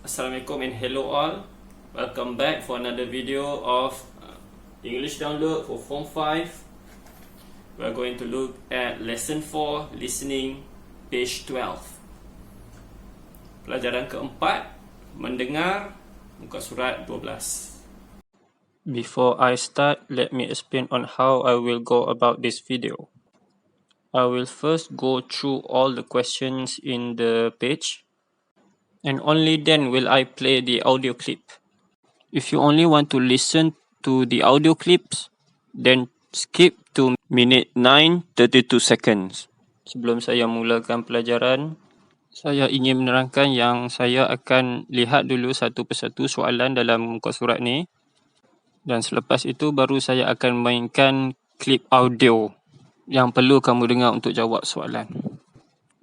Assalamualaikum and hello all. Welcome back for another video of English download for Form 5. We are going to look at Lesson 4, Listening, page 12. Pelajaran keempat, mendengar, muka surat 12. Before I start, let me explain on how I will go about this video. I will first go through all the questions in the page, and only then will I play the audio clip. If you only want to listen to the audio clips, then skip to minute 9:32 seconds. Sebelum saya mulakan pelajaran, saya ingin menerangkan yang saya akan lihat dulu satu persatu soalan dalam muka surat ni, dan selepas itu baru saya akan mainkan klip audio yang perlu kamu dengar untuk jawab soalan.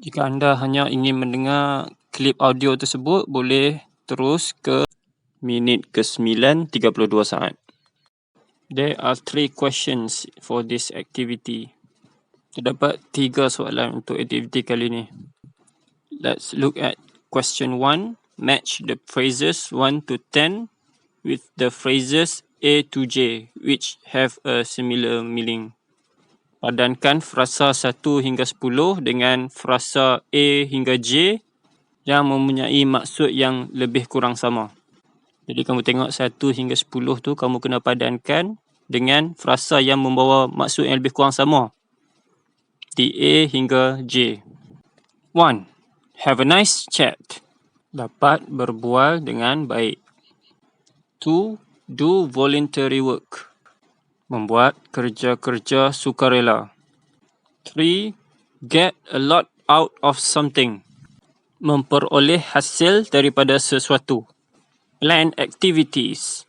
Jika anda hanya ingin mendengar klip audio tersebut, boleh terus ke minit ke-9 32 saat. There are 3 questions for this activity. Terdapat 3 soalan untuk aktiviti kali ini. Let's look at question 1. Match the phrases 1 to 10 with the phrases A to J which have a similar meaning. Padankan frasa 1 hingga 10 dengan frasa A hingga J yang mempunyai maksud yang lebih kurang sama. Jadi kamu tengok 1 hingga 10 tu kamu kena padankan dengan frasa yang membawa maksud yang lebih kurang sama. Di A hingga J. 1. Have a nice chat. Dapat berbual dengan baik. 2. Do voluntary work. Membuat kerja-kerja sukarela. 3. Get a lot out of something. Memperoleh hasil daripada sesuatu. Plan activities.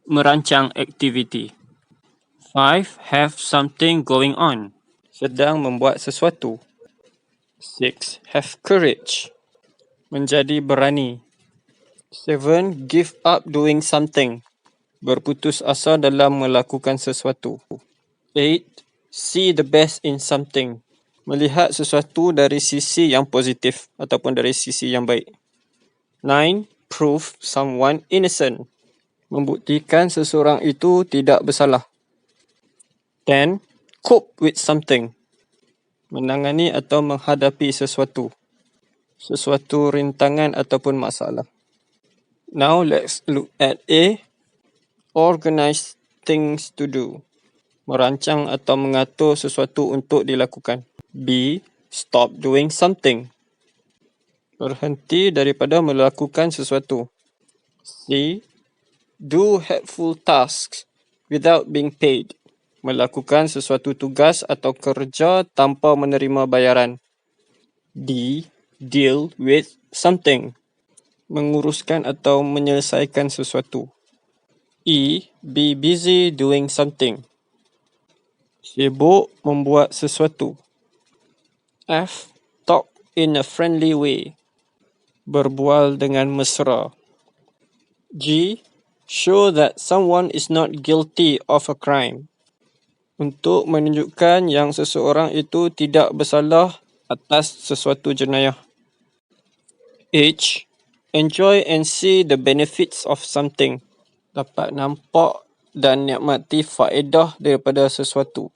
Merancang aktiviti. 5. Have something going on. Sedang membuat sesuatu. 6. Have courage. Menjadi berani. 7. Give up doing something. Berputus asa dalam melakukan sesuatu. 8. See the best in something. Melihat sesuatu dari sisi yang positif ataupun dari sisi yang baik. 9. Prove someone innocent. Membuktikan seseorang itu tidak bersalah. 10. Cope with something. Menangani atau menghadapi sesuatu. Sesuatu rintangan ataupun masalah. Now let's look at A. Organize things to do. Merancang atau mengatur sesuatu untuk dilakukan. B. Stop doing something. Berhenti daripada melakukan sesuatu. C. Do helpful tasks without being paid. Melakukan sesuatu tugas atau kerja tanpa menerima bayaran. D. Deal with something. Menguruskan atau menyelesaikan sesuatu. E. Be busy doing something. Sibuk membuat sesuatu. F. Talk in a friendly way. Berbual dengan mesra. G. Show that someone is not guilty of a crime. Untuk menunjukkan yang seseorang itu tidak bersalah atas sesuatu jenayah. H. Enjoy and see the benefits of something. Dapat nampak dan nikmati faedah daripada sesuatu.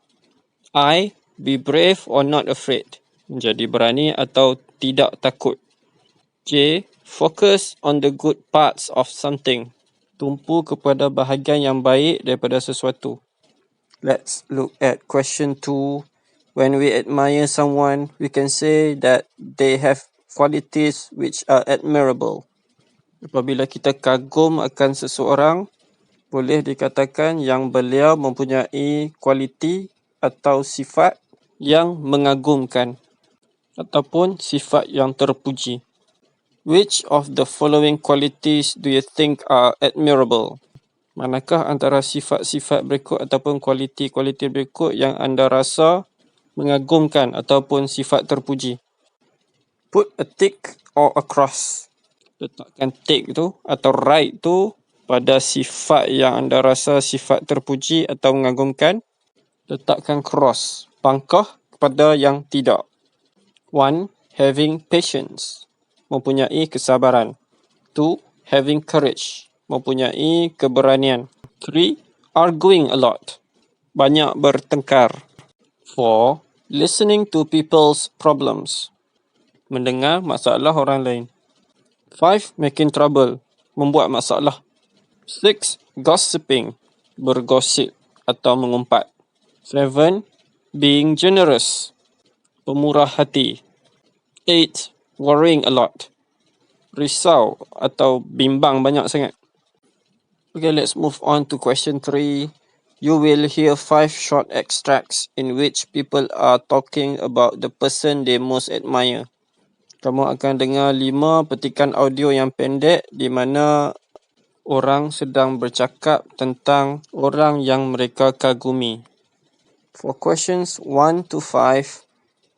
I. Be brave or not afraid. Menjadi berani atau tidak takut. J. Focus on the good parts of something. Tumpu kepada bahagian yang baik daripada sesuatu. Let's look at question 2. When we admire someone, we can say that they have qualities which are admirable. Apabila kita kagum akan seseorang, boleh dikatakan yang beliau mempunyai kualiti atau sifat yang mengagumkan ataupun sifat yang terpuji. Which of the following qualities do you think are admirable? Manakah antara sifat-sifat berikut ataupun kualiti-kualiti berikut yang anda rasa mengagumkan ataupun sifat terpuji? Put a tick or a cross. Letakkan tick tu atau right tu pada sifat yang anda rasa sifat terpuji atau mengagumkan. Letakkan cross, pangkah kepada yang tidak. 1. Having patience. Mempunyai kesabaran. 2. Having courage, mempunyai keberanian. 3. Arguing a lot, banyak bertengkar. 4. Listening to people's problems, mendengar masalah orang lain. 5. Making trouble, membuat masalah. 6. Gossiping, bergosip atau mengumpat. 7. Being generous, pemurah hati. 8. Worrying a lot, risau atau bimbang banyak sangat. Okay, let's move on to question 3. You will hear 5 short extracts in which people are talking about the person they most admire. Kamu akan dengar 5 petikan audio yang pendek di mana orang sedang bercakap tentang orang yang mereka kagumi. For questions 1 to 5,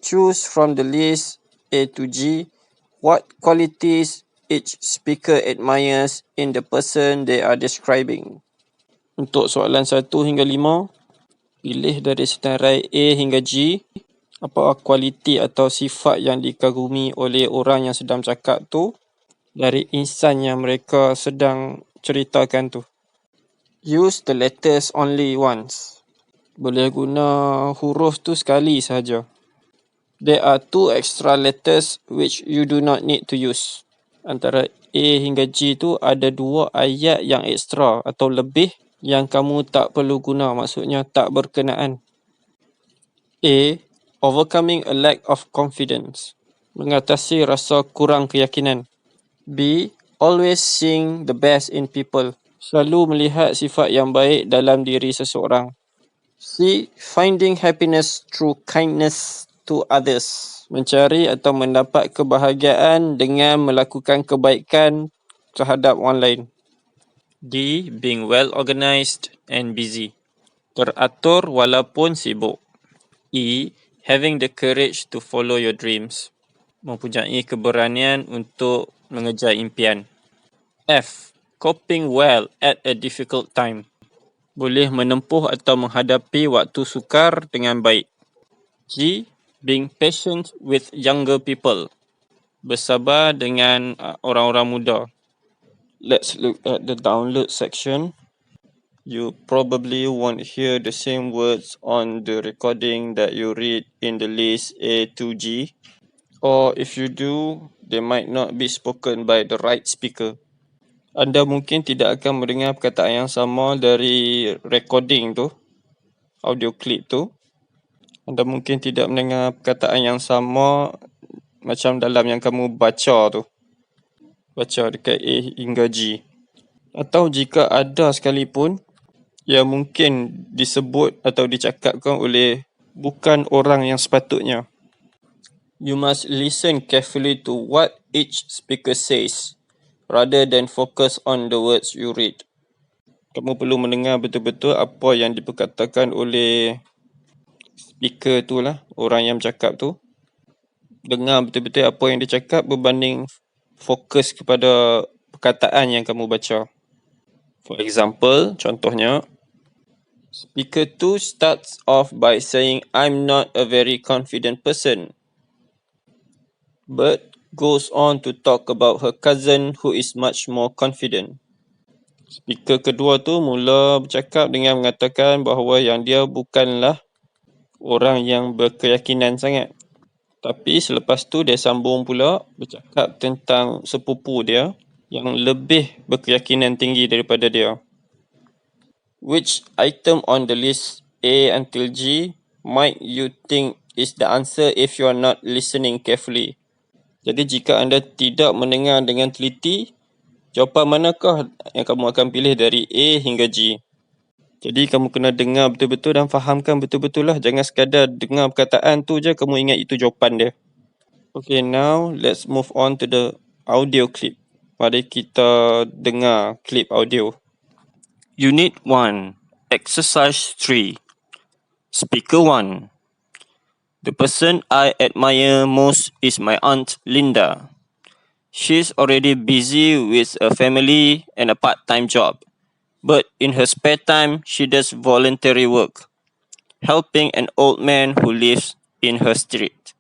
choose from the list A to G what qualities each speaker admires in the person they are describing. Untuk soalan 1 hingga 5, pilih dari senarai A hingga G apa kualiti atau sifat yang dikagumi oleh orang yang sedang cakap tu dari insan yang mereka sedang ceritakan tu. Use the letters only once. Boleh guna huruf tu sekali sahaja. There are 2 extra letters which you do not need to use. Antara A hingga G tu ada 2 ayat yang ekstra atau lebih yang kamu tak perlu guna, maksudnya tak berkenaan. A. Overcoming a lack of confidence, mengatasi rasa kurang keyakinan. B. Always seeing the best in people, selalu melihat sifat yang baik dalam diri seseorang. C. Finding happiness through kindness to others, mencari atau mendapat kebahagiaan dengan melakukan kebaikan terhadap orang lain. D. Being well organized and busy, teratur walaupun sibuk. E. Having the courage to follow your dreams, mempunyai keberanian untuk mengejar impian. F. Coping well at a difficult time, boleh menempuh atau menghadapi waktu sukar dengan baik. G. Being patient with younger people, bersabar dengan orang-orang muda. Let's look at the download section. You probably won't hear the same words on the recording that you read in the list A to G, or if you do, they might not be spoken by the right speaker. Anda mungkin tidak akan mendengar perkataan yang sama dari recording tu, audio clip tu. Anda mungkin tidak mendengar perkataan yang sama macam dalam yang kamu baca tu. Baca dekat A hingga G. Atau jika ada sekalipun, yang mungkin disebut atau dicakapkan oleh bukan orang yang sepatutnya. You must listen carefully to what each speaker says, rather than focus on the words you read. Kamu perlu mendengar betul-betul apa yang diperkatakan oleh speaker tu lah, orang yang bercakap tu. Dengar betul-betul apa yang dia cakap berbanding fokus kepada perkataan yang kamu baca. For example, contohnya, Speaker 2 starts off by saying, I'm not a very confident person, but goes on to talk about her cousin who is much more confident. Speaker kedua tu mula bercakap dengan mengatakan bahawa yang dia bukanlah orang yang berkeyakinan sangat. Tapi selepas tu dia sambung pula bercakap tentang sepupu dia yang lebih berkeyakinan tinggi daripada dia. Which item on the list A until G might you think is the answer if you are not listening carefully? Jadi jika anda tidak mendengar dengan teliti, jawapan manakah yang kamu akan pilih dari A hingga G? Jadi kamu kena dengar betul-betul dan fahamkan betul-betul lah. Jangan sekadar dengar perkataan tu je kamu ingat itu jawapan dia. Okay, now let's move on to the audio clip. Mari kita dengar clip audio. Unit 1, Exercise 3. Speaker 1. The person I admire most is my Aunt Linda. She's already busy with a family and a part-time job, but in her spare time, she does voluntary work, helping an old man who lives in her street.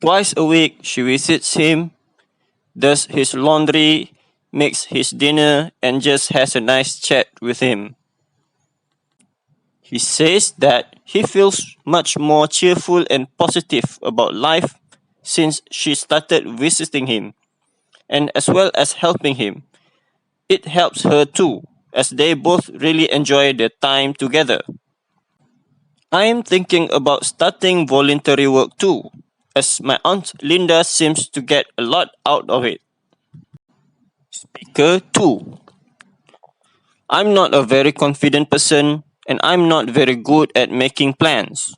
Twice a week, she visits him does his laundry, makes his dinner, and just has a nice chat with him. He says that he feels much more cheerful and positive about life since she started visiting him, and as well as helping him. It helps her too, as they both really enjoy their time together. I am thinking about starting voluntary work too, as my aunt Linda seems to get a lot out of it. Speaker 2. I'm not a very confident person and I'm not very good at making plans.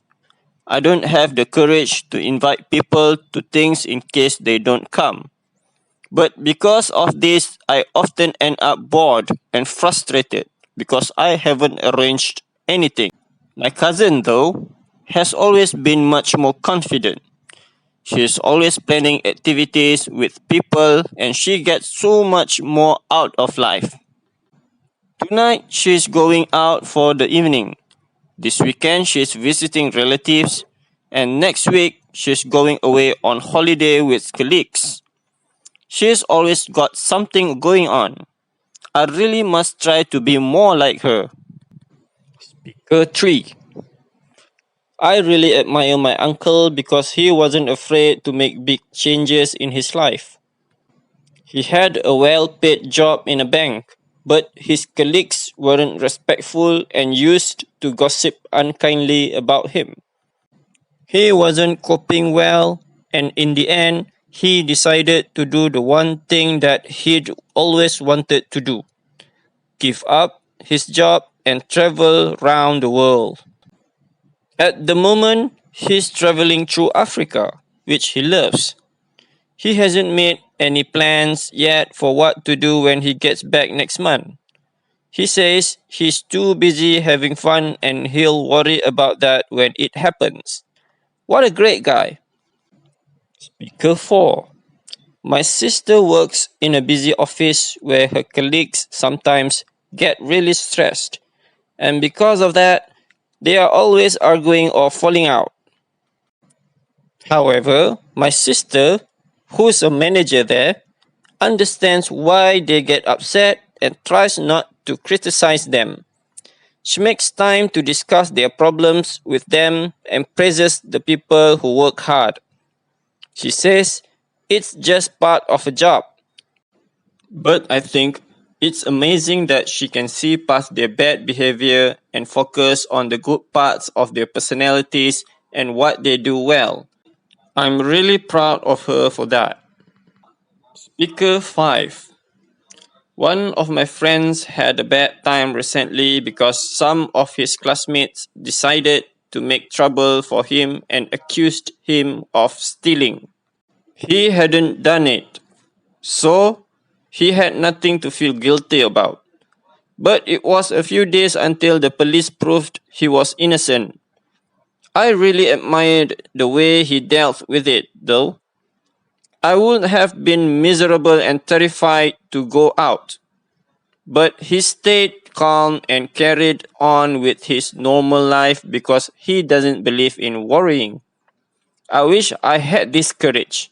I don't have the courage to invite people to things in case they don't come. But because of this, I often end up bored and frustrated because I haven't arranged anything. My cousin, though, has always been much more confident. She is always planning activities with people and she gets so much more out of life. Tonight, she is going out for the evening. This weekend, she is visiting relatives. And next week, she is going away on holiday with colleagues. She's always got something going on. I really must try to be more like her. Speaker 3. I really admire my uncle because he wasn't afraid to make big changes in his life. He had a well-paid job in a bank, but his colleagues weren't respectful and used to gossip unkindly about him. He wasn't coping well, and in the end, he decided to do the one thing that he'd always wanted to do: give up his job and travel around the world. At the moment, he's traveling through Africa, which he loves. He hasn't made any plans yet for what to do when he gets back next month. He says he's too busy having fun and he'll worry about that when it happens. What a great guy! Speaker 4. My sister works in a busy office where her colleagues sometimes get really stressed, and because of that, they are always arguing or falling out. However, my sister, who's a manager there, understands why they get upset and tries not to criticize them. She makes time to discuss their problems with them and praises the people who work hard. She says it's just part of a job. But I think it's amazing that she can see past their bad behavior and focus on the good parts of their personalities and what they do well. I'm really proud of her for that. Speaker 5. One of my friends had a bad time recently because some of his classmates decided to make trouble for him and accused him of stealing. He hadn't done it, so he had nothing to feel guilty about. But it was a few days until the police proved he was innocent. I really admired the way he dealt with it, though. I would have been miserable and terrified to go out. But he stayed calm and carried on with his normal life because he doesn't believe in worrying. I wish I had this courage.